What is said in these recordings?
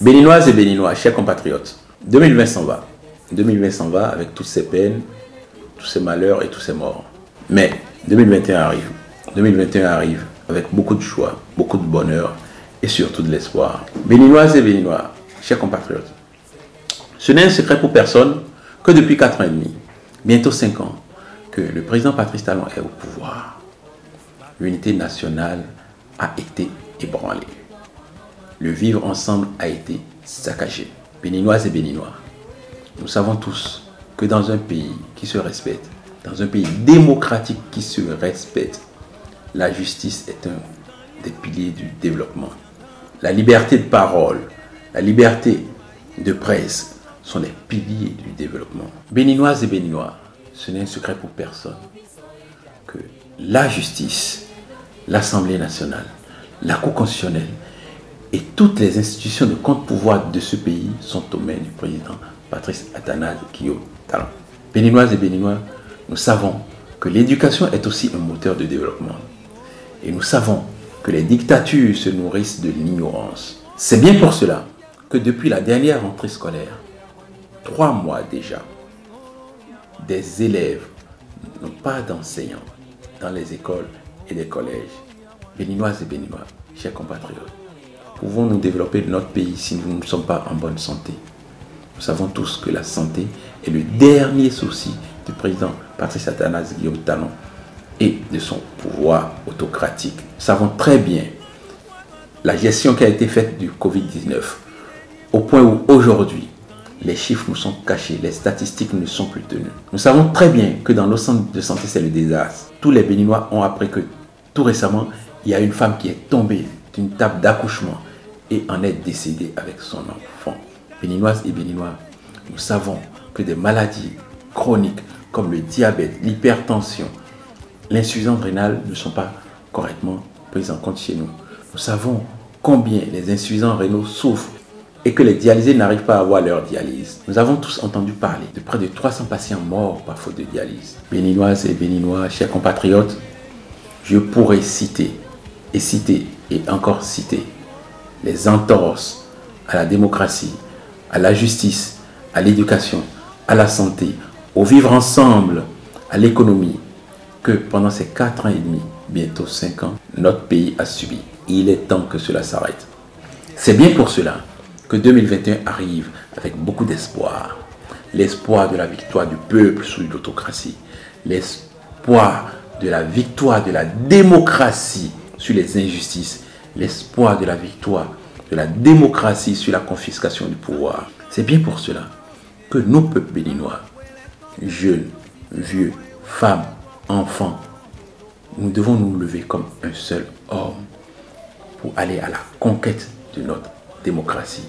Béninoises et Béninois, chers compatriotes, 2020 s'en va. 2020 s'en va avec toutes ses peines, tous ses malheurs et tous ses morts. Mais 2021 arrive. 2021 arrive avec beaucoup de joie, beaucoup de bonheur et surtout de l'espoir. Béninoises et Béninois, chers compatriotes, ce n'est un secret pour personne que depuis 4 ans et demi, bientôt 5 ans, que le président Patrice Talon est au pouvoir. L'unité nationale a été ébranlée. Le vivre ensemble a été saccagé. Béninoises et Béninois, nous savons tous que dans un pays qui se respecte, dans un pays démocratique qui se respecte, la justice est un des piliers du développement. La liberté de parole, la liberté de presse sont les piliers du développement. Béninoises et Béninois, ce n'est un secret pour personne que la justice, l'Assemblée nationale, la Cour constitutionnelle et toutes les institutions de contre-pouvoir de ce pays sont aux mains du président Patrice Athanase Guillaume Talon. Béninoises et Béninois, nous savons que l'éducation est aussi un moteur de développement. Et nous savons que les dictatures se nourrissent de l'ignorance. C'est bien pour cela que depuis la dernière rentrée scolaire, 3 mois déjà, des élèves n'ont pas d'enseignants dans les écoles et les collèges. Béninoises et Béninois, chers compatriotes, pouvons-nous développer notre pays si nous ne sommes pas en bonne santé? Nous savons tous que la santé est le dernier souci du président Patrice Athanase Guillaume Talon et de son pouvoir autocratique. Nous savons très bien la gestion qui a été faite du Covid-19 au point où aujourd'hui, les chiffres nous sont cachés, les statistiques ne sont plus tenues. Nous savons très bien que dans nos centres de santé, c'est le désastre. Tous les Béninois ont appris que tout récemment, il y a une femme qui est tombée d'une table d'accouchement et en est décédée avec son enfant. Béninoises et Béninois, nous savons que des maladies chroniques comme le diabète, l'hypertension, l'insuffisance rénale ne sont pas correctement prises en compte chez nous. Nous savons combien les insuffisants rénaux souffrent et que les dialysés n'arrivent pas à avoir leur dialyse. Nous avons tous entendu parler de près de 300 patients morts par faute de dialyse. Béninoises et Béninois, chers compatriotes, je pourrais citer et encore citer les entorses à la démocratie, à la justice, à l'éducation, à la santé, au vivre ensemble, à l'économie, que pendant ces 4 ans et demi, bientôt 5 ans, notre pays a subi. Il est temps que cela s'arrête. C'est bien pour cela que 2021 arrive avec beaucoup d'espoir. L'espoir de la victoire du peuple sous l'autocratie. L'espoir de la victoire de la démocratie sur les injustices. L'espoir de la victoire de la démocratie sur la confiscation du pouvoir. C'est bien pour cela que nos peuples béninois, jeunes, vieux, femmes, enfants, nous devons nous lever comme un seul homme pour aller à la conquête de notre démocratie,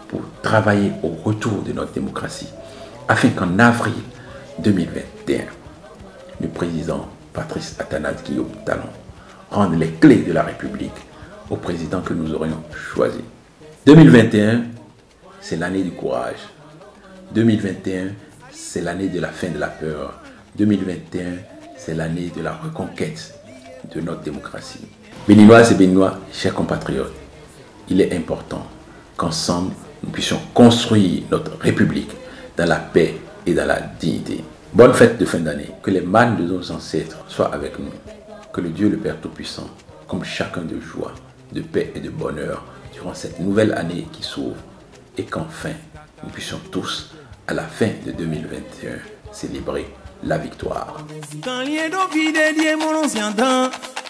pour travailler au retour de notre démocratie, afin qu'en avril 2021, le président Patrice Athanase Guillaume Talon rende les clés de la République au président que nous aurions choisi. 2021, c'est l'année du courage. 2021, c'est l'année de la fin de la peur. 2021, c'est l'année de la reconquête de notre démocratie. Béninoises et Béninois, chers compatriotes, il est important qu'ensemble, nous puissions construire notre République dans la paix et dans la dignité. Bonne fête de fin d'année. Que les mânes de nos ancêtres soient avec nous. Que le Dieu le Père Tout-Puissant, comme chacun de joie, de paix et de bonheur durant cette nouvelle année qui s'ouvre et qu'enfin, nous puissions tous, à la fin de 2021, célébrer la victoire.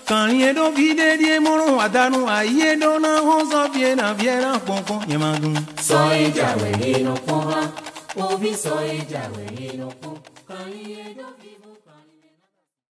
Quand il do vide die mono adanu aye dona honzo viena viera konko yemadu soy jawe no koha ovi soy jawe no ko kan il do